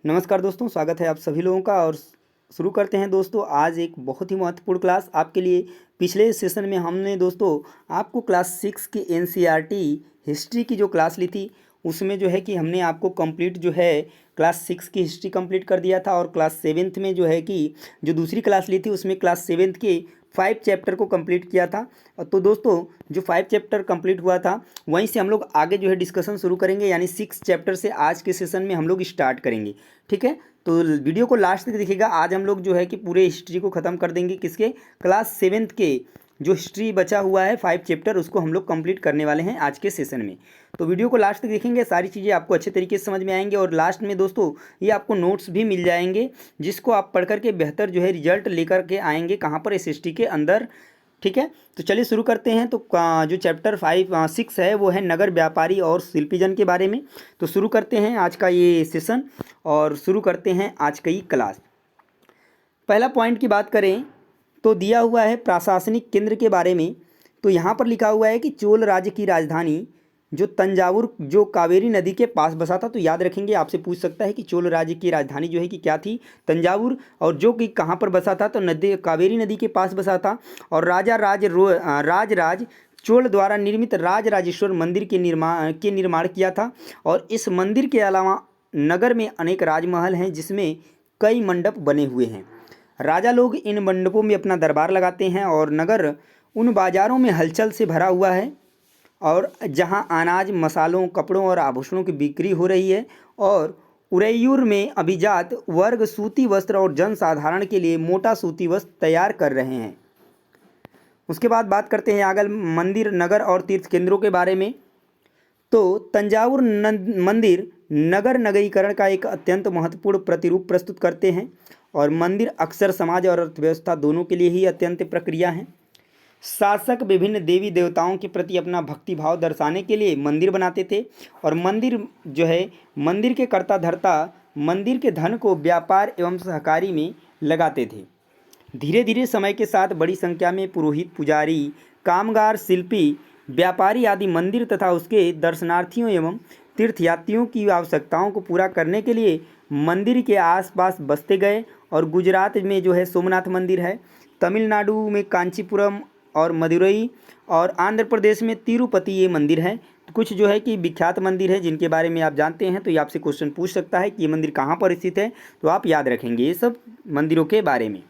नमस्कार दोस्तों, स्वागत है आप सभी लोगों का। और शुरू करते हैं दोस्तों आज एक बहुत ही महत्वपूर्ण क्लास आपके लिए। पिछले सेशन में हमने दोस्तों आपको क्लास 6 की एनसीईआरटी हिस्ट्री की जो क्लास ली थी उसमें जो है कि हमने आपको कंप्लीट जो है क्लास 6 की हिस्ट्री कंप्लीट कर दिया था। और क्लास 7th में जो है कि जो दूसरी क्लास ली थी उसमें क्लास 7th के 5 चैप्टर को कंप्लीट किया था। तो दोस्तों जो 5 चैप्टर कंप्लीट हुआ था वहीं से हम लोग आगे जो है डिस्कशन शुरू करेंगे, यानी 6 चैप्टर से आज के सेशन में हम लोग स्टार्ट करेंगे। ठीक है, तो वीडियो को लास्ट तक देखिएगा। आज हम लोग जो है कि पूरे हिस्ट्री को ख़त्म कर देंगे। किसके? क्लास 7th के जो हिस्ट्री बचा हुआ है 5 चैप्टर उसको हम लोग कंप्लीट करने वाले हैं आज के सेशन में। तो वीडियो को लास्ट तक देखेंगे, सारी चीज़ें आपको अच्छे तरीके से समझ में आएंगे। और लास्ट में दोस्तों ये आपको नोट्स भी मिल जाएंगे जिसको आप पढ़ करके बेहतर जो है रिजल्ट लेकर के आएंगे कहाँ पर, इस हिस्ट्री के अंदर। ठीक है, तो चलिए शुरू करते हैं। तो जो चैप्टर 6 है वो है नगर व्यापारी और शिल्पीजन के बारे में। तो शुरू करते हैं आज का ये सेशन और शुरू करते हैं आज का ये क्लास। पहला पॉइंट की बात करें तो दिया हुआ है प्रशासनिक केंद्र के बारे में। तो यहाँ पर लिखा हुआ है कि चोल राज्य की राजधानी जो तंजावुर जो कावेरी नदी के पास बसा था। तो याद रखेंगे, आपसे पूछ सकता है कि चोल राज्य की राजधानी जो है कि क्या थी? तंजावुर। और जो कि कहाँ पर बसा था? तो नदी कावेरी नदी के पास बसा था। और राज चोल द्वारा निर्मित राजराजेश्वर मंदिर के निर्माण किया था। और इस मंदिर के अलावा नगर में अनेक राजमहल हैं जिसमें कई मंडप बने हुए हैं। राजा लोग इन मंडपों में अपना दरबार लगाते हैं और नगर उन बाज़ारों में हलचल से भरा हुआ है और जहां अनाज, मसालों, कपड़ों और आभूषणों की बिक्री हो रही है। और उरैयूर में अभिजात वर्ग सूती वस्त्र और जनसाधारण के लिए मोटा सूती वस्त्र तैयार कर रहे हैं। उसके बाद बात करते हैं आगे मंदिर, नगर और तीर्थ केंद्रों के बारे में। तो तंजावुर मंदिर नगर नगरीकरण का एक अत्यंत महत्वपूर्ण प्रतिरूप प्रस्तुत करते हैं। और मंदिर अक्सर समाज और अर्थव्यवस्था दोनों के लिए ही अत्यंत प्रक्रिया है। शासक विभिन्न देवी देवताओं के प्रति अपना भक्तिभाव दर्शाने के लिए मंदिर बनाते थे। और मंदिर जो है मंदिर के कर्ता धर्ता मंदिर के धन को व्यापार एवं सहकारी में लगाते थे। धीरे धीरे समय के साथ बड़ी संख्या में पुरोहित, पुजारी, कामगार, शिल्पी, व्यापारी आदि मंदिर तथा उसके दर्शनार्थियों एवं तीर्थयात्रियों की आवश्यकताओं को पूरा करने के लिए मंदिर के आसपास बसते गए। और गुजरात में जो है सोमनाथ मंदिर है, तमिलनाडु में कांचीपुरम और मदुरई, और आंध्र प्रदेश में तिरुपति ये मंदिर है। तो कुछ जो है कि विख्यात मंदिर है जिनके बारे में आप जानते हैं। तो ये आपसे क्वेश्चन पूछ सकता है कि ये मंदिर कहाँ पर स्थित है, तो आप याद रखेंगे ये सब मंदिरों के बारे में।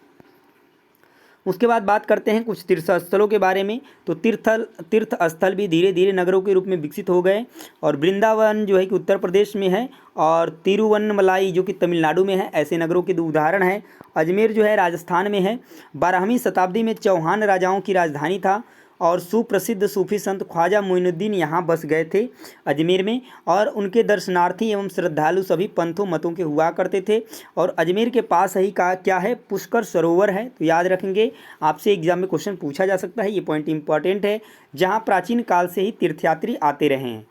उसके बाद बात करते हैं कुछ तीर्थ स्थलों के बारे में। तो तीर्थ स्थल भी धीरे धीरे नगरों के रूप में विकसित हो गए। और वृंदावन जो है कि उत्तर प्रदेश में है और तिरुवन्नमलाई जो कि तमिलनाडु में है। ऐसे नगरों के दो उदाहरण हैं। अजमेर जो है राजस्थान में है। 12वीं शताब्दी में चौहान राजाओं की राजधानी था और सुप्रसिद्ध सूफी संत ख्वाजा मोइनुद्दीन यहाँ बस गए थे अजमेर में। और उनके दर्शनार्थी एवं श्रद्धालु सभी पंथों मतों के हुआ करते थे। और अजमेर के पास ही का क्या है? पुष्कर सरोवर है। तो याद रखेंगे, आपसे एग्जाम में क्वेश्चन पूछा जा सकता है, ये पॉइंट इंपॉर्टेंट है, जहाँ प्राचीन काल से ही तीर्थयात्री आते रहे हैं।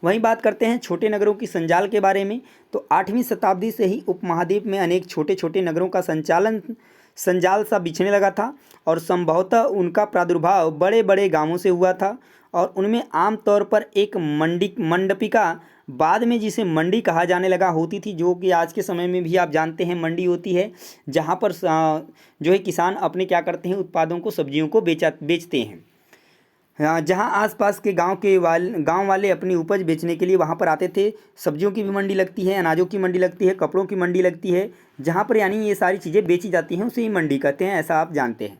वहीं बात करते हैं छोटे नगरों की संजाल के बारे में। तो 8वीं शताब्दी से ही उपमहाद्वीप में अनेक छोटे छोटे नगरों का संजाल सा बिछने लगा था। और संभवतः उनका प्रादुर्भाव बड़े बड़े गांवों से हुआ था। और उनमें आमतौर पर एक मंडपिका बाद में जिसे मंडी कहा जाने लगा होती थी, जो कि आज के समय में भी आप जानते हैं मंडी होती है, जहां पर जो है किसान अपने क्या करते हैं उत्पादों को, सब्जियों को बेचते हैं। जहां आसपास के गांव वाले अपनी उपज बेचने के लिए वहां पर आते थे। सब्जियों की भी मंडी लगती है, अनाजों की मंडी लगती है, कपड़ों की मंडी लगती है, जहां पर यानी ये सारी चीज़ें बेची जाती हैं उसे ही मंडी कहते हैं, ऐसा आप जानते हैं।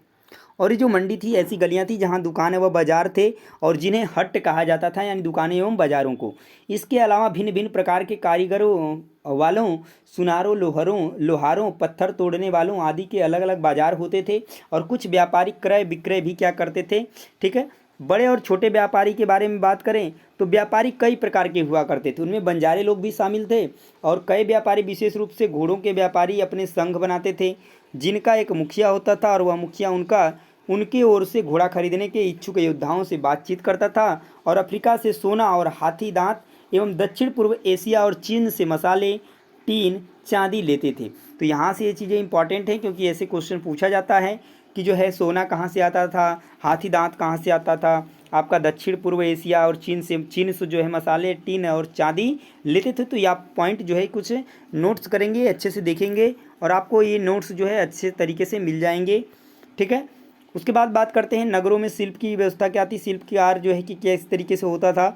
और ये जो मंडी थी ऐसी गलियां थी जहां दुकान व बाजार थे और जिन्हें हट कहा जाता था, यानी दुकानें एवं बाजारों को। इसके अलावा भिन्न भिन्न प्रकार के कारीगरों वालों, सुनारों, लोहारों, पत्थर तोड़ने वालों आदि के अलग अलग बाजार होते थे। और कुछ व्यापारी क्रय विक्रय भी क्या करते थे। ठीक है, बड़े और छोटे व्यापारी के बारे में बात करें तो व्यापारी कई प्रकार के हुआ करते थे। उनमें बंजारे लोग भी शामिल थे। और कई व्यापारी विशेष रूप से घोड़ों के व्यापारी अपने संघ बनाते थे जिनका एक मुखिया होता था। और वह मुखिया उनके ओर से घोड़ा खरीदने के इच्छुक योद्धाओं से बातचीत करता था। और अफ्रीका से सोना और हाथी दांत एवं दक्षिण पूर्व एशिया और चीन से मसाले, टीन, चांदी लेते थे। तो यहाँ से ये चीज़ें इंपॉर्टेंट हैं क्योंकि ऐसे क्वेश्चन पूछा जाता है कि जो है सोना कहाँ से आता था, हाथी दांत कहाँ से आता था, आपका दक्षिण पूर्व एशिया और चीन से जो है मसाले, टीन और चांदी लेते थे। तो ये आप पॉइंट जो है कुछ नोट्स करेंगे, अच्छे से देखेंगे और आपको ये नोट्स जो है अच्छे तरीके से मिल जाएंगे, ठीक है। उसके बाद बात करते हैं नगरों में शिल्प की व्यवस्था क्या थी, शिल्पकार जो है कि किस तरीके से होता था।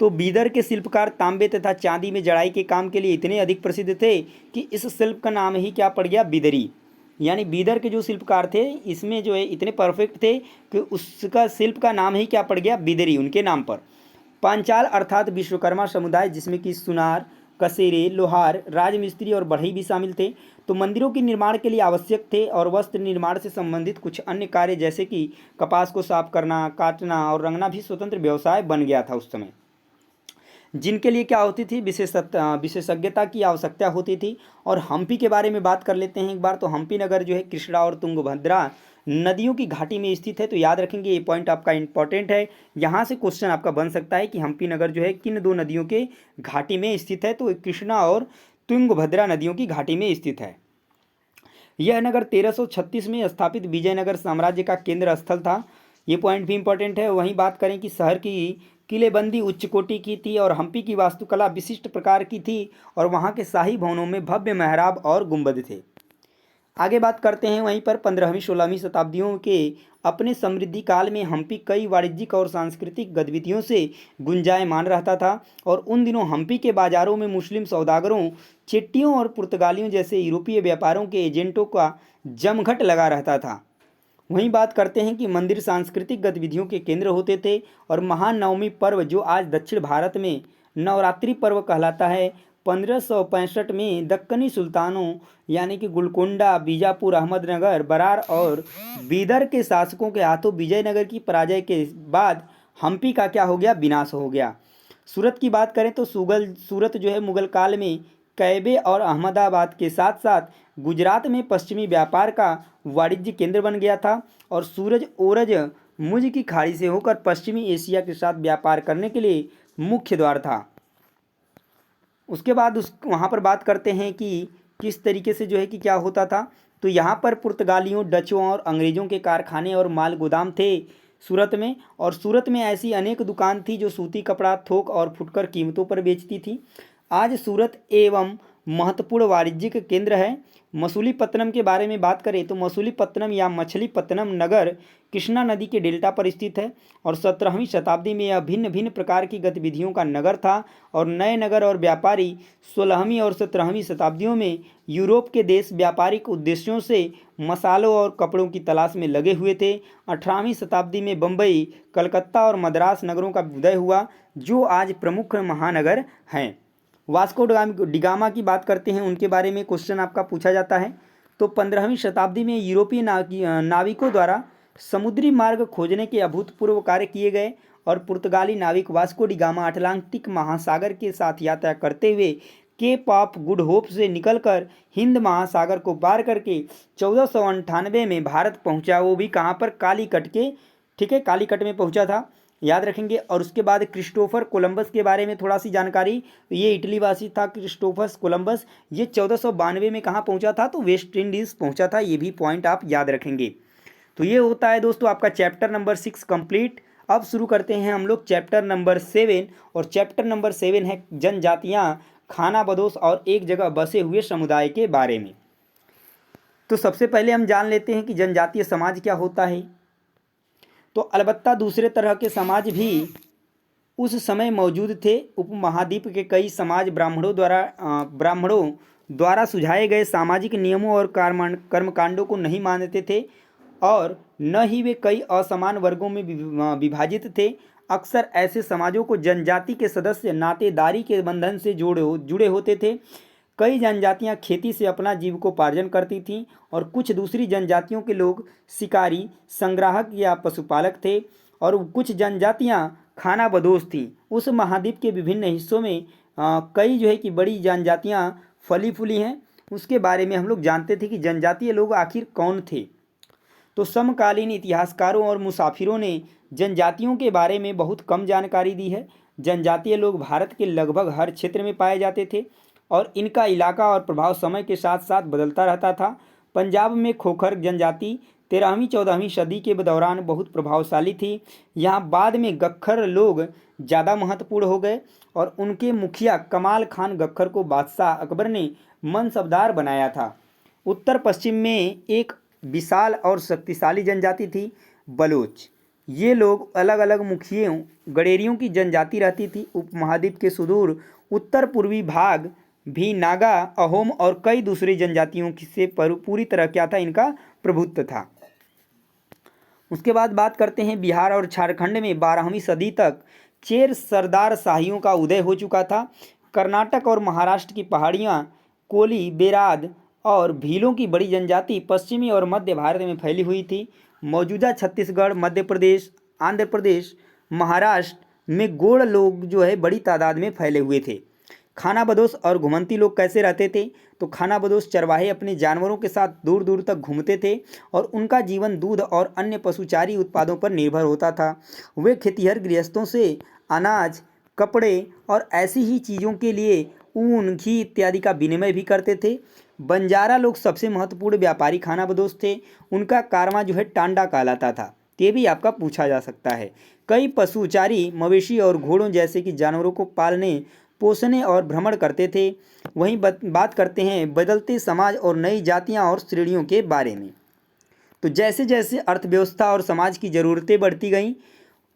तो बीदर के शिल्पकार तांबे तथा चांदी में जड़ाई के काम के लिए इतने अधिक प्रसिद्ध थे कि इस शिल्प का नाम ही क्या पड़ गया, बिदरी। यानी बीदर के जो शिल्पकार थे इसमें जो है इतने परफेक्ट थे कि उसका शिल्प का नाम ही क्या पड़ गया, बिदरी, उनके नाम पर। पांचाल अर्थात विश्वकर्मा समुदाय, जिसमें कि सुनार, कसेरे, लोहार, राजमिस्त्री और बढ़ई भी शामिल थे। तो मंदिरों के निर्माण के लिए आवश्यक थे और वस्त्र निर्माण से संबंधित कुछ अन्य कार्य जैसे कि कपास को साफ करना, काटना और रंगना भी स्वतंत्र व्यवसाय बन गया था उस समय, जिनके लिए क्या होती थी, विशेषज्ञता की आवश्यकता होती थी। और हम्पी के बारे में बात कर लेते हैं एक बार। तो हम्पी नगर जो है कृष्णा और तुंगभद्रा नदियों की घाटी में स्थित है। तो याद रखेंगे, ये पॉइंट आपका इंपॉर्टेंट है, यहाँ से क्वेश्चन आपका बन सकता है कि हम्पी नगर जो है किन दो नदियों के घाटी में स्थित है। तो कृष्णा और तुंगभद्रा नदियों की घाटी में स्थित है। यह नगर 1336 में स्थापित विजयनगर साम्राज्य का केंद्र स्थल था। ये पॉइंट भी इंपॉर्टेंट है। वहीं बात करें कि शहर की किलेबंदी उच्च कोटि की थी और हम्पी की वास्तुकला विशिष्ट प्रकार की थी और वहाँ के शाही भवनों में भव्य मेहराब और गुंबद थे। आगे बात करते हैं वहीं पर 15वीं-16वीं शताब्दियों के अपने समृद्धि काल में हम्पी कई वाणिज्यिक और सांस्कृतिक गतिविधियों से गुंजायमान रहता था और उन दिनों हम्पी के बाजारों में मुस्लिम सौदागरों, चेट्टियों और पुर्तगालियों जैसे यूरोपीय व्यापारों के एजेंटों का जमघट लगा रहता था। वहीं बात करते हैं कि मंदिर सांस्कृतिक गतिविधियों के केंद्र होते थे और महानवमी पर्व जो आज दक्षिण भारत में नवरात्रि पर्व कहलाता है, 1565 में दक्कनी सुल्तानों यानी कि गोलकोंडा, बीजापुर, अहमदनगर, बरार और बीदर के शासकों के हाथों विजयनगर की पराजय के बाद हम्पी का क्या हो गया, विनाश हो गया। सूरत की बात करें तो सूरत जो है मुगल काल में कैबे और अहमदाबाद के साथ साथ गुजरात में पश्चिमी व्यापार का वाणिज्य केंद्र बन गया था और सूरज ओरज मुझ की खाड़ी से होकर पश्चिमी एशिया के साथ व्यापार करने के लिए मुख्य द्वार था। उसके बाद वहाँ पर बात करते हैं कि किस तरीके से जो है कि क्या होता था। तो यहाँ पर पुर्तगालियों, डचों और अंग्रेज़ों के कारखाने और माल गोदाम थे सूरत में। और सूरत में ऐसी अनेक दुकान थी जो सूती कपड़ा थोक और फुटकर कीमतों पर बेचती थी। आज सूरत एवं महत्वपूर्ण वाणिज्यिक केंद्र है। मसूलीपत्तनम के बारे में बात करें तो मसूलीपत्तनम या मछलीपत्तनम नगर कृष्णा नदी के डेल्टा पर स्थित है और 17वीं शताब्दी में यह भिन्न भिन्न प्रकार की गतिविधियों का नगर था और नए नगर और व्यापारी 16वीं और 17वीं शताब्दियों में यूरोप के देश व्यापारिक उद्देश्यों से मसालों और कपड़ों की तलाश में लगे हुए थे। 18वीं शताब्दी में बम्बई, कलकत्ता और मद्रास नगरों का उदय हुआ जो आज प्रमुख महानगर हैं। वास्को डिगामा की बात करते हैं, उनके बारे में क्वेश्चन आपका पूछा जाता है। तो 15वीं शताब्दी में यूरोपीय नाविकों द्वारा समुद्री मार्ग खोजने के अभूतपूर्व कार्य किए गए और पुर्तगाली नाविक वास्को डिगामा अटलांटिक महासागर के साथ यात्रा करते हुए केप ऑफ गुड होप से निकलकर हिंद महासागर को पार करके 1498 में भारत पहुंचा। वो भी कहाँ पर, कालीकट के, ठीक है, कालीकट में पहुंचा था, याद रखेंगे। और उसके बाद क्रिस्टोफर कोलंबस के बारे में थोड़ा सी जानकारी। ये इटली वासी था क्रिस्टोफर कोलंबस। ये 1492 में कहाँ पहुंचा था, तो वेस्ट इंडीज़ पहुंचा था। ये भी पॉइंट आप याद रखेंगे। तो ये होता है दोस्तों आपका चैप्टर नंबर 6 कंप्लीट। अब शुरू करते हैं हम लोग चैप्टर नंबर 7 और चैप्टर नंबर 7 है जनजातियाँ, खानाबदोश और एक जगह बसे हुए समुदाय के बारे में। तो सबसे पहले हम जान लेते हैं कि जनजातीय समाज क्या होता है। तो अलबत्ता दूसरे तरह के समाज भी उस समय मौजूद थे। उपमहाद्वीप के कई समाज ब्राह्मणों द्वारा सुझाए गए सामाजिक नियमों और कर्मकांडों को नहीं मानते थे और न ही वे कई असमान वर्गों में विभाजित थे। अक्सर ऐसे समाजों को जनजाति के सदस्य नातेदारी के बंधन से जुड़े होते थे। कई जनजातियां खेती से अपना जीविकोपार्जन करती थीं और कुछ दूसरी जनजातियों के लोग शिकारी, संग्राहक या पशुपालक थे और कुछ जनजातियां खानाबदोश थीं। उस महाद्वीप के विभिन्न हिस्सों में कई जो है कि बड़ी जनजातियां फली फूली हैं। उसके बारे में हम लोग जानते थे कि जनजातीय लोग आखिर कौन थे। तो समकालीन इतिहासकारों और मुसाफिरों ने जनजातियों के बारे में बहुत कम जानकारी दी है। जनजातीय लोग भारत के लगभग हर क्षेत्र में पाए जाते थे और इनका इलाका और प्रभाव समय के साथ साथ बदलता रहता था। पंजाब में खोखर जनजाति 13वीं-14वीं सदी के दौरान बहुत प्रभावशाली थी। यहाँ बाद में गख्खर लोग ज़्यादा महत्वपूर्ण हो गए और उनके मुखिया कमाल खान गख्खर को बादशाह अकबर ने मनसबदार बनाया था। उत्तर पश्चिम में एक विशाल और शक्तिशाली जनजाति थी बलोच। ये लोग अलग अलग मुखियों गडेरियों की जनजाति रहती थी। उपमहाद्वीप के सुदूर उत्तर पूर्वी भाग भी नागा, अहोम और कई दूसरी जनजातियों से पूरी तरह क्या था, इनका प्रभुत्व था। उसके बाद बात करते हैं बिहार और झारखंड में 12वीं सदी तक चेर सरदार शाहियों का उदय हो चुका था। कर्नाटक और महाराष्ट्र की पहाड़ियाँ, कोली, बेराद और भीलों की बड़ी जनजाति पश्चिमी और मध्य भारत में फैली हुई थी। मौजूदा छत्तीसगढ़, मध्य प्रदेश, आंध्र प्रदेश, महाराष्ट्र में गोंड लोग जो है बड़ी तादाद में फैले हुए थे। खानाबदोश और घुमंती लोग कैसे रहते थे, तो खानाबदोश चरवाहे अपने जानवरों के साथ दूर दूर तक घूमते थे और उनका जीवन दूध और अन्य पशुचारी उत्पादों पर निर्भर होता था। वे खेतिहर गृहस्थों से अनाज, कपड़े और ऐसी ही चीज़ों के लिए ऊन, घी इत्यादि का विनिमय भी करते थे। बंजारा लोग सबसे महत्वपूर्ण व्यापारी खानाबदोश थे। उनका कारवां जो है टांडा कहलाता था। ये भी आपका पूछा जा सकता है। कई पशुचारी मवेशी और घोड़ों जैसे कि जानवरों को पालने, पोसने और भ्रमण करते थे। वहीं बात करते हैं बदलते समाज और नई जातियां और श्रेणियों के बारे में। तो जैसे जैसे अर्थव्यवस्था और समाज की ज़रूरतें बढ़ती गईं,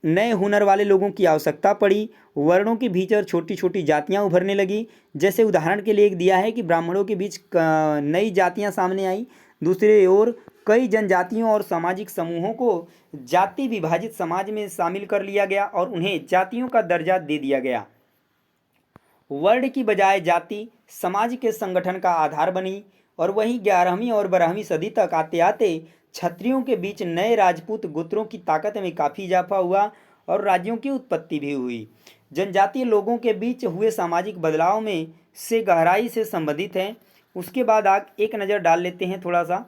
नए हुनर वाले लोगों की आवश्यकता पड़ी। वर्णों के भीतर छोटी छोटी जातियां उभरने लगी। जैसे उदाहरण के लिए एक दिया है कि ब्राह्मणों के बीच नई जातियां सामने आई। दूसरी ओर कई जनजातियों और सामाजिक समूहों को जाति विभाजित समाज में शामिल कर लिया गया और उन्हें जातियों का दर्जा दे दिया गया। वर्ण की बजाय जाति समाज के संगठन का आधार बनी और वहीं 11वीं और 12वीं सदी तक आते आते क्षत्रियों के बीच नए राजपूत गोत्रों की ताकत में काफ़ी इजाफा हुआ और राज्यों की उत्पत्ति भी हुई। जनजातीय लोगों के बीच हुए सामाजिक बदलाव में से गहराई से संबंधित हैं। उसके बाद आप एक नज़र डाल लेते हैं थोड़ा सा।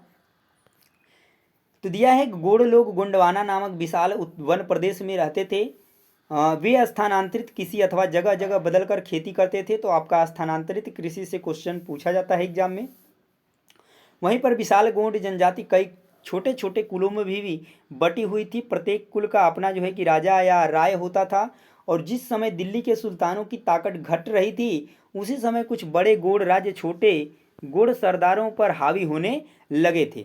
तो दिया है गोंड लोग गोंडवाना नामक विशाल वन प्रदेश में रहते थे। वे स्थानांतरित कृषि अथवा जगह जगह बदल कर खेती करते थे। तो आपका स्थानांतरित कृषि से क्वेश्चन पूछा जाता है एग्जाम में। वहीं पर विशाल गोंड जनजाति कई छोटे छोटे कुलों में भी बटी हुई थी। प्रत्येक कुल का अपना जो है कि राजा या राय होता था और जिस समय दिल्ली के सुल्तानों की ताकत घट रही थी उसी समय कुछ बड़े गोंड राज्य छोटे गोंड सरदारों पर हावी होने लगे थे।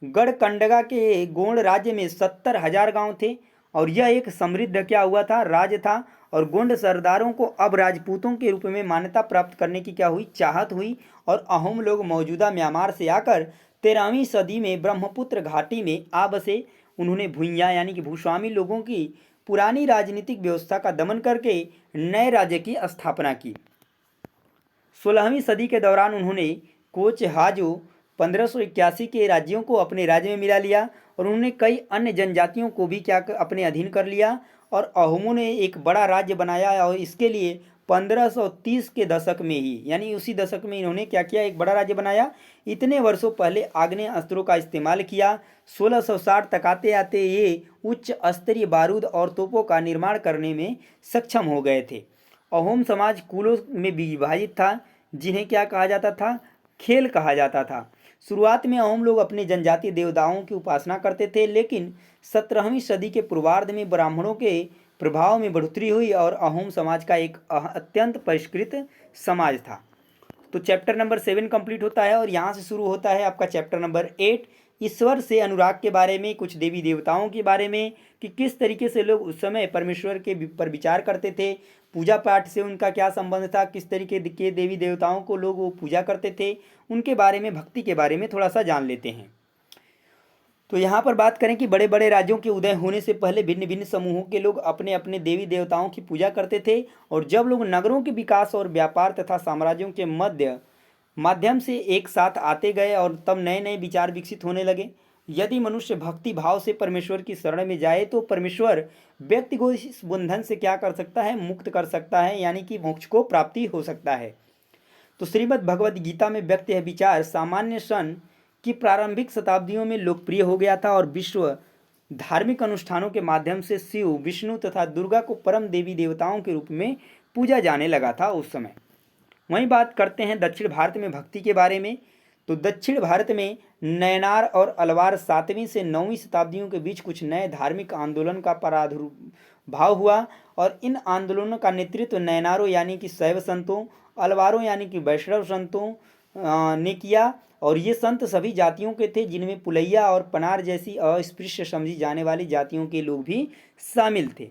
गढ़कंडगा के गोंड राज्य में 70,000 गांव थे और यह एक समृद्ध क्या हुआ था, राज्य था। और गोंड सरदारों को अब राजपूतों के रूप में मान्यता प्राप्त करने की क्या हुई, चाहत हुई। और अहोम लोग मौजूदा म्यांमार से आकर 13वीं सदी में ब्रह्मपुत्र घाटी में आ बसे। उन्होंने भूइयाँ यानी कि भूस्वामी लोगों की पुरानी राजनीतिक व्यवस्था का दमन करके नए राज्य की स्थापना की। 16वीं सदी के दौरान उन्होंने कोच हाजो 1581 के राज्यों को अपने राज्य में मिला लिया और उन्होंने कई अन्य जनजातियों को भी क्या अपने अधीन कर लिया और अहोमों ने एक बड़ा राज्य बनाया। और इसके लिए 1530 के दशक में ही यानी उसी दशक में इन्होंने क्या किया, एक बड़ा राज्य बनाया। इतने वर्षों पहले आग्नेय अस्त्रों का इस्तेमाल किया। 1660 तक आते आते ये उच्च स्तरीय बारूद और तोपों का निर्माण करने में सक्षम हो गए थे। अहोम समाज कुलों में विभाजित था जिन्हें क्या कहा जाता था, खेल कहा जाता था। शुरुआत में अहोम लोग अपने जनजातीय देवताओं की उपासना करते थे, लेकिन 17वीं सदी के पूर्वार्ध में ब्राह्मणों के प्रभाव में बढ़ोतरी हुई और अहोम समाज का एक अत्यंत परिष्कृत समाज था। तो चैप्टर नंबर 7 कंप्लीट होता है और यहाँ से शुरू होता है आपका चैप्टर नंबर 8 ईश्वर से अनुराग के बारे में, कुछ देवी देवताओं के बारे में कि किस तरीके से लोग उस समय परमेश्वर के पर विचार करते थे, पूजा पाठ से उनका क्या संबंध था, किस तरीके के देवी देवताओं को लोग वो पूजा करते थे, उनके बारे में, भक्ति के बारे में थोड़ा सा जान लेते हैं। तो यहाँ पर बात करें कि बड़े बड़े राज्यों के उदय होने से पहले भिन्न भिन्न समूहों के लोग अपने अपने देवी देवताओं की पूजा करते थे और जब लोग नगरों के विकास और व्यापार तथा साम्राज्यों के माध्यम से एक साथ आते गए और तब नए नए विचार विकसित होने लगे। यदि मनुष्य भक्ति भाव से परमेश्वर की शरण में जाए तो परमेश्वर व्यक्ति को इस बंधन से क्या कर सकता है, मुक्त कर सकता है, यानी कि मोक्ष को प्राप्ति हो सकता है। तो श्रीमद् भगवद गीता में व्यक्त यह विचार सामान्य सन की प्रारंभिक शताब्दियों में लोकप्रिय हो गया था और विश्व धार्मिक अनुष्ठानों के माध्यम से शिव, विष्णु तथा दुर्गा को परम देवी देवताओं के रूप में पूजा जाने लगा था उस समय। वहीं बात करते हैं दक्षिण भारत में भक्ति के बारे में। तो दक्षिण भारत में नयनार और अलवार 7वीं से 9वीं शताब्दियों के बीच कुछ नए धार्मिक आंदोलन का प्रादुर्भाव हुआ और इन आंदोलनों का नेतृत्व नयनारों यानी कि शैव संतों, अलवारों यानी कि वैष्णव संतों ने किया। और ये संत सभी जातियों के थे, जिनमें पुलैया और पनार जैसी अस्पृश्य समझी जाने वाली जातियों के लोग भी शामिल थे।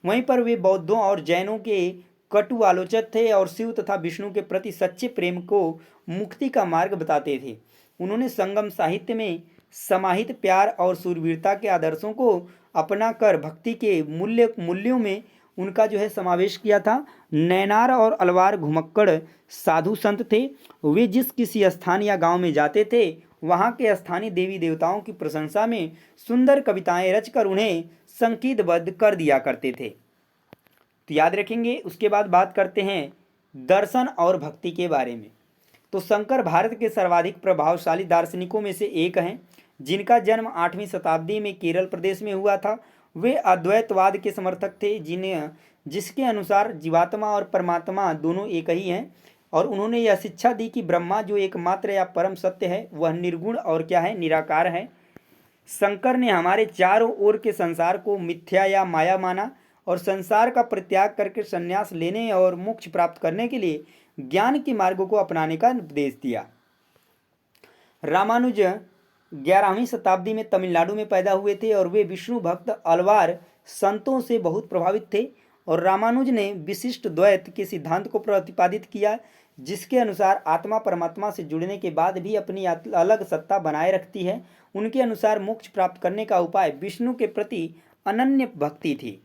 वहीं पर वे बौद्धों और जैनों के कटु आलोचक थे और शिव तथा विष्णु के प्रति सच्चे प्रेम को मुक्ति का मार्ग बताते थे। उन्होंने संगम साहित्य में समाहित प्यार और शूरवीरता के आदर्शों को अपना कर भक्ति के मूल्यों में उनका जो है समावेश किया था। नैनार और अलवार घुमक्कड़ साधु संत थे। वे जिस किसी स्थान या गांव में जाते थे, वहां के स्थानीय देवी देवताओं की प्रशंसा में सुंदर कविताएं रचकर उन्हें संगीतबद्ध कर दिया करते थे। तो याद रखेंगे। उसके बाद बात करते हैं दर्शन और भक्ति के बारे में। तो शंकर भारत के सर्वाधिक प्रभावशाली दार्शनिकों में से एक हैं, जिनका जन्म 8वीं शताब्दी में केरल प्रदेश में हुआ था। वे अद्वैतवाद के समर्थक थे, जिसके अनुसार जीवात्मा और परमात्मा दोनों एक ही हैं। और उन्होंने यह शिक्षा दी कि ब्रह्मा जो एकमात्र या परम सत्य है, वह निर्गुण और क्या है, निराकार है। शंकर ने हमारे चारों ओर के संसार को मिथ्या या माया माना और संसार का परित्याग करके संन्यास लेने और मोक्ष प्राप्त करने के लिए ज्ञान के मार्गों को अपनाने का उपदेश दिया। रामानुज 11वीं शताब्दी में तमिलनाडु में पैदा हुए थे और वे विष्णु भक्त अलवार संतों से बहुत प्रभावित थे। और रामानुज ने विशिष्ट द्वैत के सिद्धांत को प्रतिपादित किया, जिसके अनुसार आत्मा परमात्मा से जुड़ने के बाद भी अपनी अलग सत्ता बनाए रखती है। उनके अनुसार मोक्ष प्राप्त करने का उपाय विष्णु के प्रति अनन्य भक्ति थी।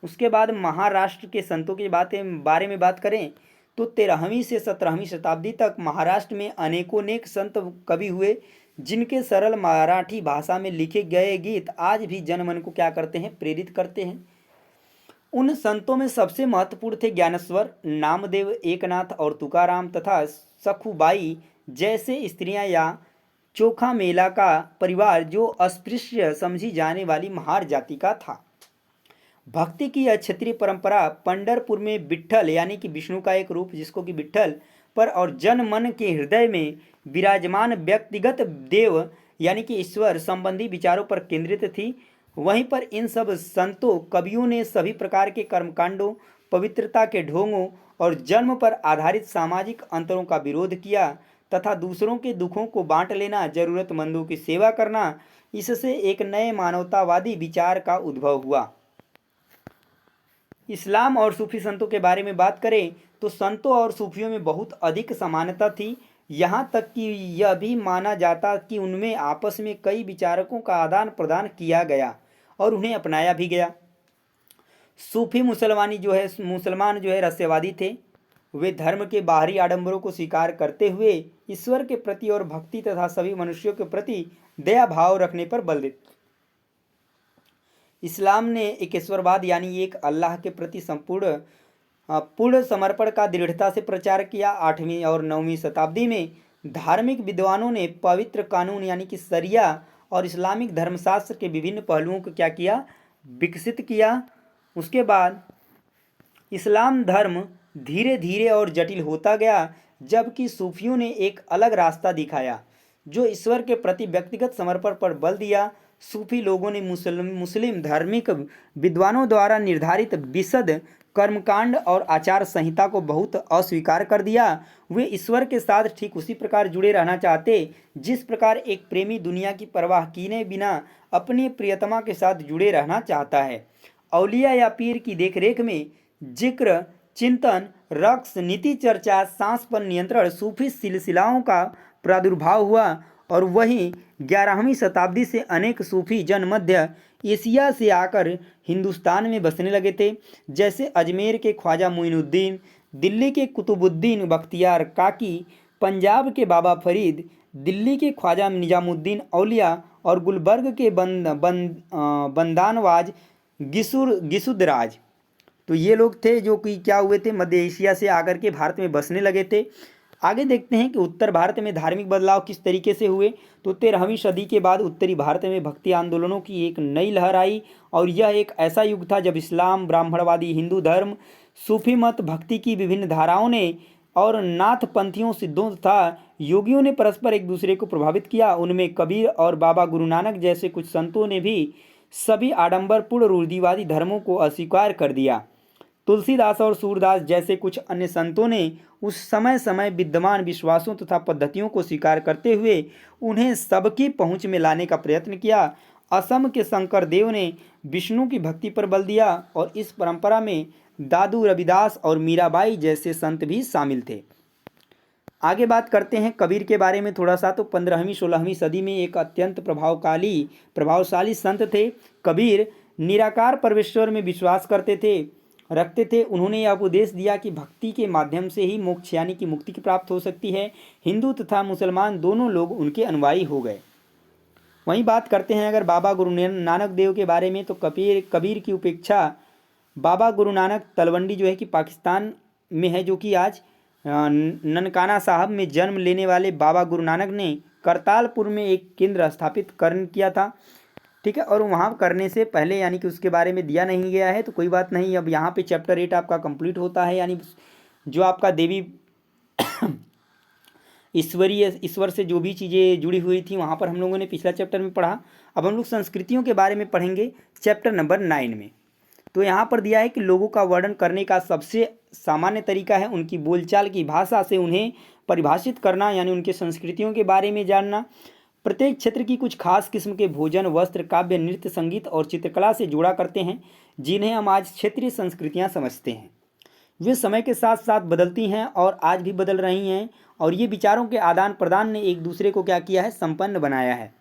उसके बाद महाराष्ट्र के संतों के बारे में बात करें तो 13वीं से 17वीं शताब्दी तक महाराष्ट्र में अनेक संत कवि हुए, जिनके सरल मराठी भाषा में लिखे गए गीत आज भी जनमन को क्या करते हैं, प्रेरित करते हैं। उन संतों में सबसे महत्वपूर्ण थे ज्ञानेश्वर, नामदेव, एकनाथ और तुकाराम तथा सखुबाई जैसे स्त्रियां या चोखा मेला का परिवार, जो अस्पृश्य समझी जाने वाली महार जाति का था। भक्ति की यह क्षत्रिय परंपरा पंढरपुर में विट्ठल यानी कि विष्णु का एक रूप, जिसको कि विट्ठल पर और जन मन के हृदय में विराजमान व्यक्तिगत देव यानी कि ईश्वर संबंधी विचारों पर केंद्रित थी। वहीं पर इन सब संतों कवियों ने सभी प्रकार के कर्मकांडों, पवित्रता के ढोंगों और जन्म पर आधारित सामाजिक अंतरों का विरोध किया तथा दूसरों के दुखों को बांट लेना, जरूरतमंदों की सेवा करना, इससे एक नए मानवतावादी विचार का उद्भव हुआ। इस्लाम और सूफी संतों के बारे में बात करें तो संतों और सूफियों में बहुत अधिक समानता थी। यहाँ तक कि यह भी माना जाता कि उनमें आपस में कई विचारकों का आदान प्रदान किया गया और उन्हें अपनाया भी गया। सूफी मुसलमान जो है रहस्यवादी थे। वे धर्म के बाहरी आडंबरों को स्वीकार करते हुए ईश्वर के प्रति और भक्ति तथा सभी मनुष्यों के प्रति दया भाव रखने पर बल देते। इस्लाम ने एकेश्वरवाद यानी एक अल्लाह के प्रति पूर्ण समर्पण का दृढ़ता से प्रचार किया। 8वीं और 9वीं शताब्दी में धार्मिक विद्वानों ने पवित्र कानून यानी कि शरिया और इस्लामिक धर्मशास्त्र के विभिन्न पहलुओं को क्या किया, विकसित किया। उसके बाद इस्लाम धर्म धीरे धीरे और जटिल होता गया, जबकि सूफियों ने एक अलग रास्ता दिखाया जो ईश्वर के प्रति व्यक्तिगत समर्पण पर बल दिया। सूफी लोगों ने मुस्लिम धार्मिक विद्वानों द्वारा निर्धारित विशद कर्मकांड और आचार संहिता को बहुत अस्वीकार कर दिया। वे ईश्वर के साथ ठीक उसी प्रकार जुड़े रहना चाहते जिस प्रकार एक प्रेमी दुनिया की परवाह किए बिना अपनी प्रियतमा के साथ जुड़े रहना चाहता है। औलिया या पीर की देखरेख में जिक्र, चिंतन, रक्स, नीति चर्चा, सांस पर नियंत्रण सूफी सिलसिलाओं का प्रादुर्भाव हुआ। और वहीं 11वीं शताब्दी से अनेक सूफी जन मध्य एशिया से आकर हिंदुस्तान में बसने लगे थे, जैसे अजमेर के ख्वाजा मोइनुद्दीन, दिल्ली के कुतुबुद्दीन बख्तियार काकी, पंजाब के बाबा फरीद, दिल्ली के ख्वाजा निजामुद्दीन औलिया और गुलबर्ग के बंदानवाज गिसुदराज। तो ये लोग थे जो कि क्या हुए थे, मध्य एशिया से आकर के भारत में बसने लगे थे। आगे देखते हैं कि उत्तर भारत में धार्मिक बदलाव किस तरीके से हुए। तो 13वीं सदी के बाद उत्तरी भारत में भक्ति आंदोलनों की एक नई लहर आई और यह एक ऐसा युग था जब इस्लाम, ब्राह्मणवादी हिंदू धर्म, सूफी मत, भक्ति की विभिन्न धाराओं ने और नाथपंथियों, सिद्धों तथा योगियों ने परस्पर एक दूसरे को प्रभावित किया। उनमें कबीर और बाबा गुरु नानक जैसे कुछ संतों ने भी सभी आडंबरपूर्ण रूढ़िवादी धर्मों को अस्वीकार कर दिया। तुलसीदास और सूरदास जैसे कुछ अन्य संतों ने उस समय विद्यमान विश्वासों तथा पद्धतियों को स्वीकार करते हुए उन्हें सबकी पहुंच में लाने का प्रयत्न किया। असम के शंकर देव ने विष्णु की भक्ति पर बल दिया और इस परंपरा में दादू रविदास और मीराबाई जैसे संत भी शामिल थे। आगे बात करते हैं कबीर के बारे में थोड़ा सा। तो 15वीं-16वीं सदी में एक अत्यंत प्रभावशाली संत थे। कबीर निराकार परमेश्वर में विश्वास रखते थे। उन्होंने यह उपदेश दिया कि भक्ति के माध्यम से ही मोक्ष यानी कि मुक्ति की प्राप्त हो सकती है। हिंदू तथा मुसलमान दोनों लोग उनके अनुयायी हो गए। वहीं बात करते हैं अगर बाबा गुरु नानक देव के बारे में, तो कबीर की उपेक्षा बाबा गुरु नानक तलवंडी जो है कि पाकिस्तान में है, जो कि आज ननकाना साहब में जन्म लेने वाले बाबा गुरु नानक ने करतालपुर में एक केंद्र स्थापित किया था। ठीक है, और वहाँ करने से पहले यानी कि उसके बारे में दिया नहीं गया है, तो कोई बात नहीं। अब यहाँ पे चैप्टर 8 आपका कंप्लीट होता है, यानी जो आपका देवी ईश्वर से जो भी चीज़ें जुड़ी हुई थी वहाँ पर हम लोगों ने पिछला चैप्टर में पढ़ा। अब हम लोग संस्कृतियों के बारे में पढ़ेंगे चैप्टर नंबर 9 में। तो यहाँ पर दिया है कि लोगों का वर्णन करने का सबसे सामान्य तरीका है उनकी बोलचाल की भाषा से उन्हें परिभाषित करना, यानी उनके संस्कृतियों के बारे में जानना। प्रत्येक क्षेत्र की कुछ खास किस्म के भोजन, वस्त्र, काव्य, नृत्य, संगीत और चित्रकला से जोड़ा करते हैं, जिन्हें हम आज क्षेत्रीय संस्कृतियाँ समझते हैं। वे समय के साथ साथ बदलती हैं और आज भी बदल रही हैं, और ये विचारों के आदान प्रदान ने एक दूसरे को क्या किया है, संपन्न बनाया है।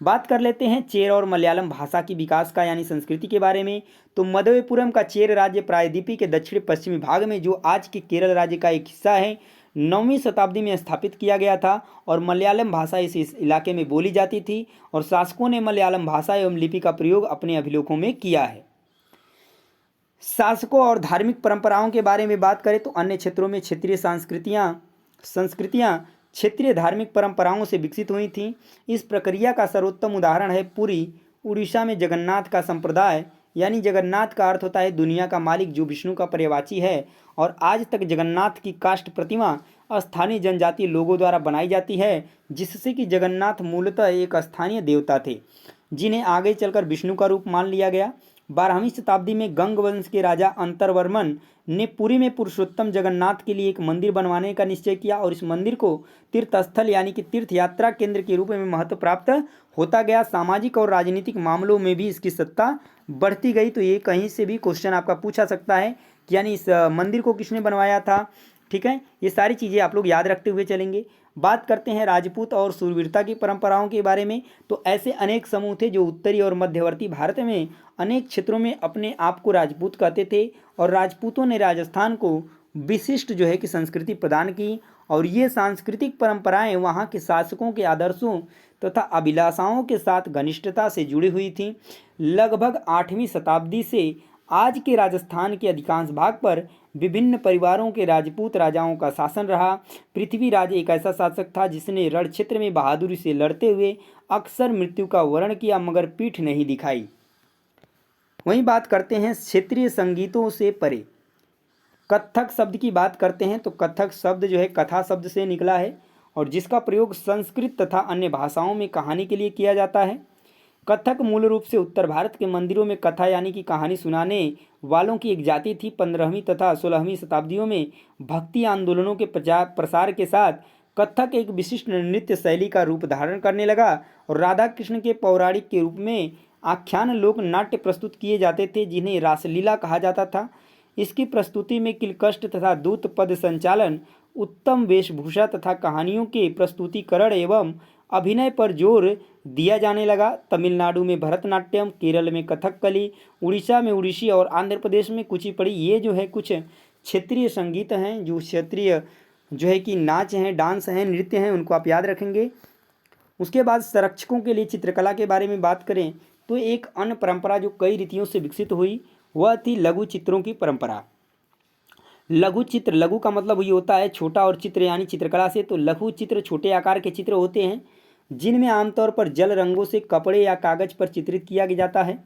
बात कर लेते हैं चेर और मलयालम भाषा की विकास का यानी संस्कृति के बारे में। तो मधवेपुरम का चेर राज्य प्रायद्वीपी के दक्षिण पश्चिमी भाग में, जो आज के केरल राज्य का एक हिस्सा है, 9वीं शताब्दी में स्थापित किया गया था और मलयालम भाषा इस इलाके में बोली जाती थी, और शासकों ने मलयालम भाषा एवं लिपि का प्रयोग अपने अभिलेखों में किया है। शासकों और धार्मिक परंपराओं के बारे में बात करें तो अन्य क्षेत्रों में क्षेत्रीय संस्कृतियाँ क्षेत्रीय धार्मिक परंपराओं से विकसित हुई थीं। इस प्रक्रिया का सर्वोत्तम उदाहरण है पुरी, उड़ीसा में जगन्नाथ का संप्रदाय, यानी जगन्नाथ का अर्थ होता है दुनिया का मालिक, जो विष्णु का पर्यवाची है, और आज तक जगन्नाथ की काष्ठ प्रतिमा स्थानीय जनजातीय लोगों द्वारा बनाई जाती है, जिससे कि जगन्नाथ मूलतः एक स्थानीय देवता थे, जिन्हें आगे चलकर विष्णु का रूप मान लिया गया। 12वीं शताब्दी में गंग वंश के राजा अंतरवर्मन ने पुरी में पुरुषोत्तम जगन्नाथ के लिए एक मंदिर बनवाने का निश्चय किया, और इस मंदिर को तीर्थस्थल यानी कि तीर्थ यात्रा केंद्र के रूप में महत्व प्राप्त होता गया। सामाजिक और राजनीतिक मामलों में भी इसकी सत्ता बढ़ती गई। तो ये कहीं से भी क्वेश्चन आपका पूछा सकता है कि यानी इस मंदिर को किसने बनवाया था। ठीक है, ये सारी चीज़ें आप लोग याद रखते हुए चलेंगे। बात करते हैं राजपूत और शूरवीरता की परंपराओं के बारे में। तो ऐसे अनेक समूह थे जो उत्तरी और मध्यवर्ती भारत में अनेक क्षेत्रों में अपने आप को राजपूत कहते थे, और राजपूतों ने राजस्थान को विशिष्ट जो है कि संस्कृति प्रदान की, और ये सांस्कृतिक परंपराएं वहाँ के शासकों के आदर्शों तथा अभिलाषाओं के साथ घनिष्ठता से जुड़ी हुई थीं। लगभग 8वीं शताब्दी से आज के राजस्थान के अधिकांश भाग पर विभिन्न परिवारों के राजपूत राजाओं का शासन रहा। पृथ्वीराज एक ऐसा शासक था जिसने रण क्षेत्र में बहादुरी से लड़ते हुए अक्सर मृत्यु का वर्ण किया, मगर पीठ नहीं दिखाई। वहीं बात करते हैं क्षेत्रीय संगीतों से परे। कत्थक शब्द की बात करते हैं तो कत्थक शब्द जो है कथा शब्द से निकला है, और जिसका प्रयोग संस्कृत तथा अन्य भाषाओं में कहानी के लिए किया जाता है। कथक मूल रूप से उत्तर भारत के मंदिरों में कथा यानी कि कहानी सुनाने वालों की एक जाति थी। 15वीं तथा 16वीं शताब्दियों में भक्ति आंदोलनों के प्रसार के साथ कथक एक विशिष्ट नृत्य शैली का रूप धारण करने लगा, और राधा कृष्ण के पौराणिक के रूप में आख्यान लोक नाट्य प्रस्तुत किए जाते थे, जिन्हें रासलीला कहा जाता था। इसकी प्रस्तुति में किलकष्ट तथा दूत पद संचालन, उत्तम वेशभूषा तथा कहानियों के प्रस्तुतिकरण एवं अभिनय पर जोर दिया जाने लगा। तमिलनाडु में भरतनाट्यम, केरल में कथकली, उड़ीसा में उड़ीसी और आंध्र प्रदेश में कुचिपुड़ी, ये जो है कुछ क्षेत्रीय संगीत हैं, जो क्षेत्रीय जो है कि नाच हैं, डांस हैं, नृत्य हैं, उनको आप याद रखेंगे। उसके बाद संरक्षकों के लिए चित्रकला के बारे में बात करें तो एक अन्य परंपरा जो कई रीतियों से विकसित हुई वह थी लघु चित्रों की परंपरा। लघु चित्र, लघु का मतलब ये होता है छोटा, और चित्र यानी चित्रकला से। तो लघु चित्र छोटे आकार के चित्र होते हैं जिनमें आमतौर पर जल रंगों से कपड़े या कागज पर चित्रित किया जाता है।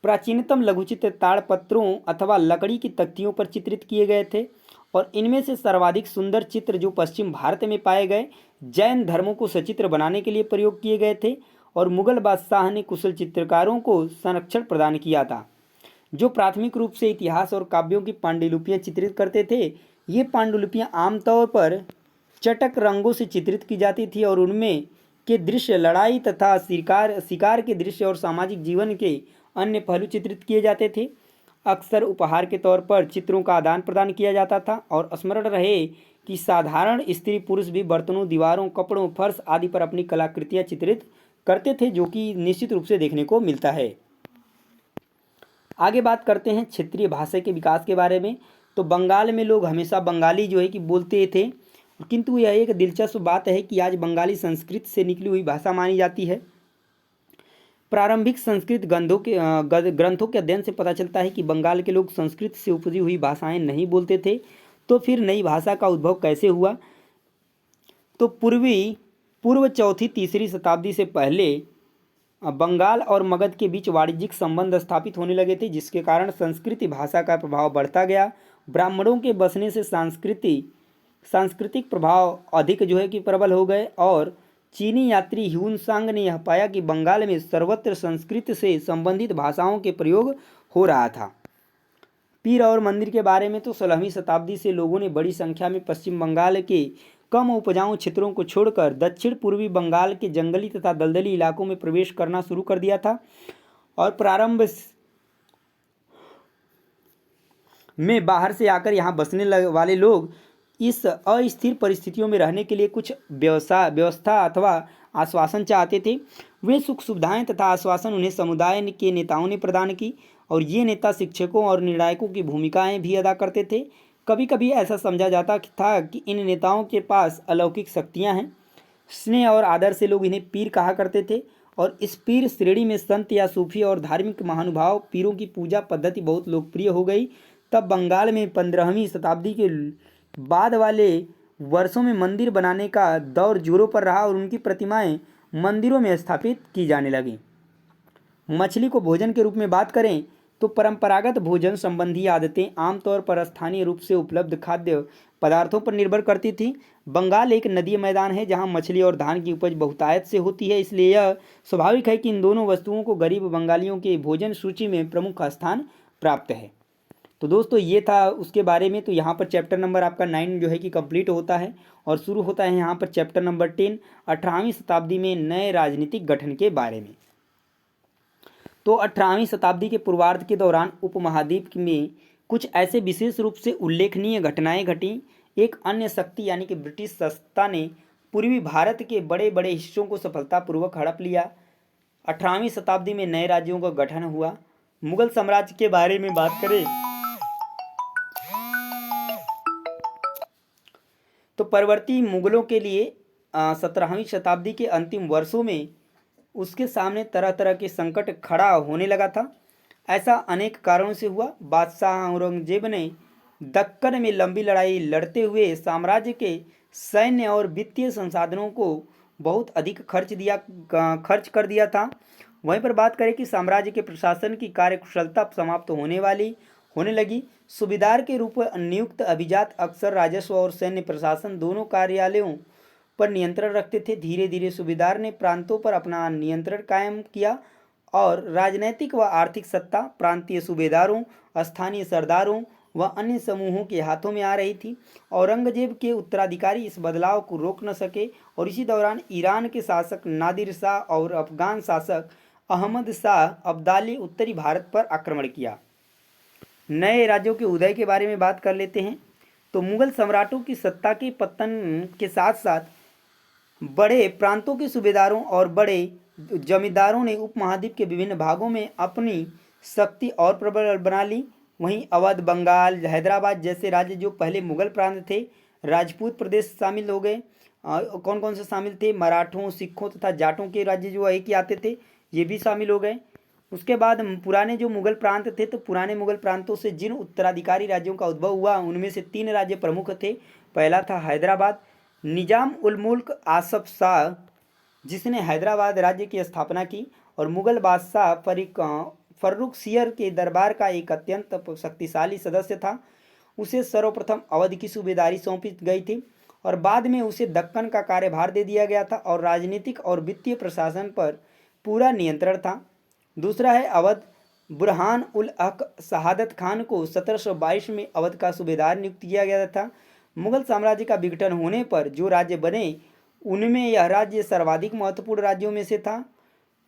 प्राचीनतम लघुचित्र ताड़पत्रों अथवा लकड़ी की तख्तियों पर चित्रित किए गए थे, और इनमें से सर्वाधिक सुंदर चित्र जो पश्चिम भारत में पाए गए जैन धर्मों को सचित्र बनाने के लिए प्रयोग किए गए थे और मुगल बादशाह ने कुशल चित्रकारों को संरक्षण प्रदान किया था जो प्राथमिक रूप से इतिहास और काव्यों की पांडुलिपियां चित्रित करते थे। ये पांडुलिपियां आमतौर पर चटक रंगों से चित्रित की जाती थी और उनमें के दृश्य लड़ाई तथा शिकार के दृश्य और सामाजिक जीवन के अन्य पहलू चित्रित किए जाते थे। अक्सर उपहार के तौर पर चित्रों का आदान प्रदान किया जाता था और स्मरण रहे कि साधारण स्त्री पुरुष भी बर्तनों, दीवारों, कपड़ों, फर्श आदि पर अपनी कलाकृतियां चित्रित करते थे, जो कि निश्चित रूप से देखने को मिलता है। आगे बात करते हैं क्षेत्रीय भाषा के विकास के बारे में। तो बंगाल में लोग हमेशा बंगाली जो है कि बोलते थे, किंतु यह एक दिलचस्प बात है कि आज बंगाली संस्कृत से निकली हुई भाषा मानी जाती है। प्रारंभिक संस्कृत ग्रंथों के अध्ययन से पता चलता है कि बंगाल के लोग संस्कृत से उपजी हुई भाषाएं नहीं बोलते थे। तो फिर नई भाषा का उद्भव कैसे हुआ? तो पूर्व चौथी तीसरी शताब्दी से पहले बंगाल और मगध के बीच वाणिज्यिक संबंध स्थापित होने लगे थे, जिसके कारण संस्कृत भाषा का प्रभाव बढ़ता गया। ब्राह्मणों के बसने से सांस्कृतिक प्रभाव अधिक जो है कि प्रबल हो गए और चीनी यात्री ह्यूनसांग ने यह पाया कि बंगाल में सर्वत्र संस्कृत से संबंधित भाषाओं के प्रयोग हो रहा था। पीर और मंदिर के बारे में तो 16वीं शताब्दी से लोगों ने बड़ी संख्या में पश्चिम बंगाल के कम उपजाऊ क्षेत्रों को छोड़कर दक्षिण पूर्वी बंगाल के जंगली तथा दलदली इलाकों में प्रवेश करना शुरू कर दिया था और प्रारंभ में बाहर से आकर यहाँ बसने वाले लोग इस अस्थिर परिस्थितियों में रहने के लिए कुछ व्यवस्था अथवा आश्वासन चाहते थे। वे सुख सुविधाएं तथा आश्वासन उन्हें समुदाय के नेताओं ने प्रदान की और ये नेता शिक्षकों और निर्णायकों की भूमिकाएं भी अदा करते थे। कभी कभी ऐसा समझा जाता था कि इन नेताओं के पास अलौकिक शक्तियां हैं। स्नेह और आदर से लोग इन्हें पीर कहा करते थे और इस पीर श्रेणी में संत या सूफी और धार्मिक महानुभाव पीरों की पूजा पद्धति बहुत लोकप्रिय हो गई। तब बंगाल में 15वीं शताब्दी के बाद वाले वर्षों में मंदिर बनाने का दौर जोरों पर रहा और उनकी प्रतिमाएं मंदिरों में स्थापित की जाने लगी। मछली को भोजन के रूप में बात करें तो परंपरागत भोजन संबंधी आदतें आमतौर पर स्थानीय रूप से उपलब्ध खाद्य पदार्थों पर निर्भर करती थी। बंगाल एक नदी मैदान है जहां मछली और धान की उपज बहुतायत से होती है, इसलिए यह स्वाभाविक है कि इन दोनों वस्तुओं को गरीब बंगालियों के भोजन सूची में प्रमुख स्थान प्राप्त है। तो दोस्तों ये था उसके बारे में। तो यहाँ पर चैप्टर नंबर आपका 9 जो है कि कंप्लीट होता है और शुरू होता है यहाँ पर चैप्टर नंबर 10 18वीं शताब्दी में नए राजनीतिक गठन के बारे में। तो 18वीं शताब्दी के पूर्वार्ध के दौरान उपमहाद्वीप में कुछ ऐसे विशेष रूप से उल्लेखनीय घटनाएं घटी। एक अन्य शक्ति यानी कि ब्रिटिश सत्ता ने पूर्वी भारत के बड़े बड़े हिस्सों को सफलतापूर्वक हड़प लिया। 18वीं शताब्दी में नए राज्यों का गठन हुआ। मुगल साम्राज्य के बारे में बात करें तो परवर्ती मुगलों के लिए 17वीं शताब्दी के अंतिम वर्षों में उसके सामने तरह तरह के संकट खड़ा होने लगा था। ऐसा अनेक कारणों से हुआ। बादशाह औरंगजेब ने दक्कन में लंबी लड़ाई लड़ते हुए साम्राज्य के सैन्य और वित्तीय संसाधनों को बहुत अधिक खर्च कर दिया था। वहीं पर बात करें कि साम्राज्य के प्रशासन की कार्यकुशलता समाप्त होने लगी। सूबेदार के रूप में नियुक्त अभिजात अक्सर राजस्व और सैन्य प्रशासन दोनों कार्यालयों पर नियंत्रण रखते थे। धीरे धीरे सूबेदार ने प्रांतों पर अपना नियंत्रण कायम किया और राजनैतिक व आर्थिक सत्ता प्रांतीय सूबेदारों, स्थानीय सरदारों व अन्य समूहों के हाथों में आ रही थी। औरंगजेब के उत्तराधिकारी इस बदलाव को रोक न सके और इसी दौरान ईरान के शासक नादिर शाह और अफगान शासक अहमद शाह अब्दाली उत्तरी भारत पर आक्रमण किया। नए राज्यों के उदय के बारे में बात कर लेते हैं। तो मुगल सम्राटों की सत्ता के पतन के साथ साथ बड़े प्रांतों के सूबेदारों और बड़े जमींदारों ने उपमहाद्वीप के विभिन्न भागों में अपनी शक्ति और प्रबल बना ली। वहीं अवध, बंगाल, हैदराबाद जैसे राज्य जो पहले मुगल प्रांत थे, राजपूत प्रदेश शामिल हो गए। कौन कौन से शामिल थे? मराठों, सिखों तथा जाटों के राज्य जो एक ही आते थे, ये भी शामिल हो गए। उसके बाद पुराने जो मुगल प्रांत थे, तो पुराने मुगल प्रांतों से जिन उत्तराधिकारी राज्यों का उद्भव हुआ उनमें से 3 राज्य प्रमुख थे। पहला था हैदराबाद। निजाम उल मुल्क आसफ शाह जिसने हैदराबाद राज्य की स्थापना की और मुगल बादशाह फर्रुख सियर के दरबार का एक अत्यंत शक्तिशाली सदस्य था। उसे सर्वप्रथम अवध की सूबेदारी सौंपी गई थी और बाद में उसे दक्कन का कार्यभार दे दिया गया था और राजनीतिक और वित्तीय प्रशासन पर पूरा नियंत्रण था। दूसरा है अवध। बुरहान उल हक शहादत खान को 1722 में अवध का सूबेदार नियुक्त किया गया था। मुगल साम्राज्य का विघटन होने पर जो राज्य बने उनमें यह राज्य सर्वाधिक महत्वपूर्ण राज्यों में से था।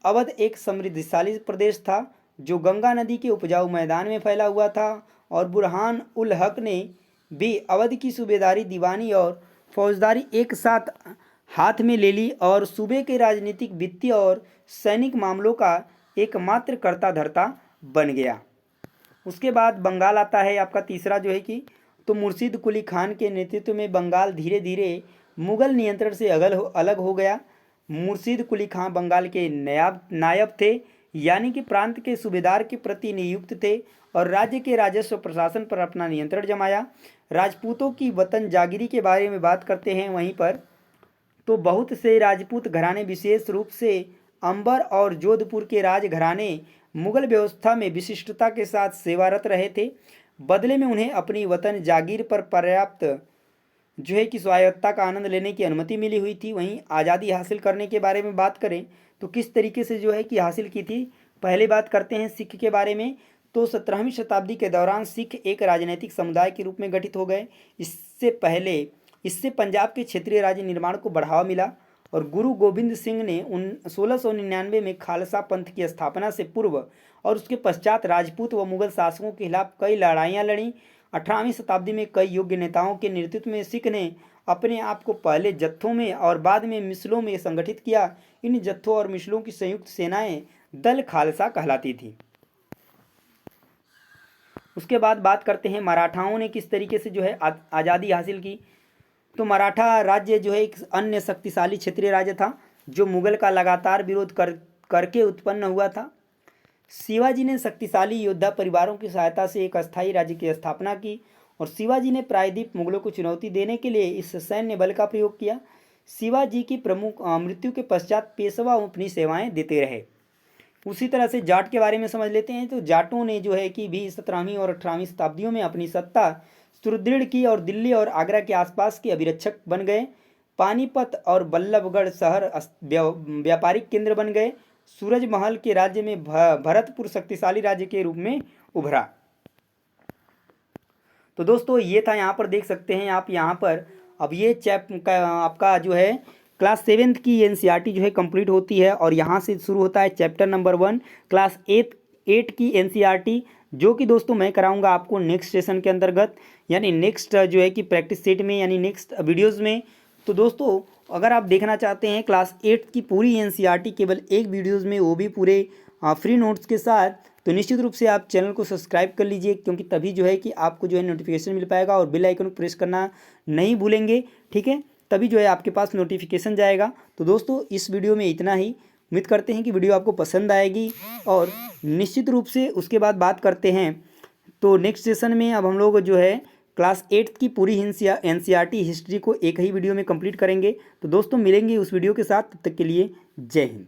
अवध एक समृद्धशाली प्रदेश था जो गंगा नदी के उपजाऊ मैदान में फैला हुआ था और बुरहान उल हक ने भी अवध की सूबेदारी, दीवानी और फौजदारी एक साथ हाथ में ले ली और सूबे के राजनीतिक, वित्तीय और सैनिक मामलों का एकमात्र कर्ता धर्ता बन गया। उसके बाद बंगाल आता है आपका तीसरा जो है कि तो मुर्शिद कुली खान के नेतृत्व में बंगाल धीरे धीरे मुगल नियंत्रण से अलग हो गया। मुर्शिद कुली खान बंगाल के नायब थे, यानी कि प्रांत के सूबेदार के प्रति नियुक्त थे और राज्य के राजस्व प्रशासन पर अपना नियंत्रण जमाया। राजपूतों की वतन जागिरी के बारे में बात करते हैं वहीं पर, तो बहुत से राजपूत घराने, विशेष रूप से अंबर और जोधपुर के राजघराने मुगल व्यवस्था में विशिष्टता के साथ सेवारत रहे थे। बदले में उन्हें अपनी वतन जागीर पर पर्याप्त जो है कि स्वायत्तता का आनंद लेने की अनुमति मिली हुई थी। वहीं आज़ादी हासिल करने के बारे में बात करें तो किस तरीके से जो है कि हासिल की थी, पहले बात करते हैं सिख के बारे में। तो 17वीं शताब्दी के दौरान सिख एक राजनीतिक समुदाय के रूप में गठित हो गए। इससे पंजाब के क्षेत्रीय राज्य निर्माण को बढ़ावा मिला और गुरु गोबिंद सिंह ने 1699 में खालसा पंथ की स्थापना से पूर्व और उसके पश्चात राजपूत व मुगल शासकों के खिलाफ कई लड़ाइयाँ लड़ी। 18वीं शताब्दी में कई योग्य नेताओं के नेतृत्व में सिख ने अपने आप को पहले जत्थों में और बाद में मिसलों में संगठित किया। इन जत्थों और मिसलों की संयुक्त सेनाएं दल खालसा कहलाती थी। उसके बाद बात करते हैं मराठाओं ने किस तरीके से जो है आज़ादी हासिल की। तो मराठा राज्य जो है एक अन्य शक्तिशाली क्षेत्रीय राज्य था जो मुगल का लगातार विरोध करके उत्पन्न हुआ था। शिवाजी ने शक्तिशाली योद्धा परिवारों की सहायता से एक अस्थायी राज्य की स्थापना की और शिवाजी ने प्रायद्वीप मुगलों को चुनौती देने के लिए इस सैन्य बल का प्रयोग किया। शिवाजी की प्रमुख मृत्यु के पश्चात पेशवा अपनी सेवाएं देते रहे। उसी तरह से जाट के बारे में समझ लेते हैं। तो जाटों ने जो है कि भी 17वीं और 18वीं शताब्दियों में अपनी सत्ता सुदृढ़ की और दिल्ली और आगरा के आसपास के अभिरक्षक बन गए। पानीपत और बल्लभगढ़ शहर व्यापारिक केंद्र बन गए। सूरजमहल के राज्य में भरतपुर शक्तिशाली राज्य के रूप में उभरा। तो दोस्तों ये था, यहाँ पर देख सकते हैं आप यहाँ पर अब ये आपका जो है क्लास 7th की एनसीईआरटी जो है कंप्लीट होती है और यहाँ से शुरू होता है चैप्टर नंबर 1 क्लास 8 की एनसीईआरटी, जो कि दोस्तों मैं कराऊंगा आपको नेक्स्ट सेशन के अंतर्गत, यानी नेक्स्ट जो है कि प्रैक्टिस सेट में, यानी नेक्स्ट वीडियोज़ में। तो दोस्तों अगर आप देखना चाहते हैं क्लास 8 की पूरी एनसीईआरटी केवल एक वीडियोज़ में, वो भी पूरे फ्री नोट्स के साथ, तो निश्चित रूप से आप चैनल को सब्सक्राइब कर लीजिए, क्योंकि तभी जो है कि आपको जो है नोटिफिकेशन मिल पाएगा और बेल आइकन को प्रेस करना नहीं भूलेंगे, ठीक है, तभी जो है आपके पास नोटिफिकेशन जाएगा। तो दोस्तों इस वीडियो में इतना ही। उम्मीद करते हैं कि वीडियो आपको पसंद आएगी और निश्चित रूप से उसके बाद बात करते हैं। तो नेक्स्ट सेशन में अब हम लोग जो है क्लास 8 की पूरी एनसीईआरटी हिस्ट्री को एक ही वीडियो में कंप्लीट करेंगे। तो दोस्तों मिलेंगे उस वीडियो के साथ, तब तक के लिए जय हिंद।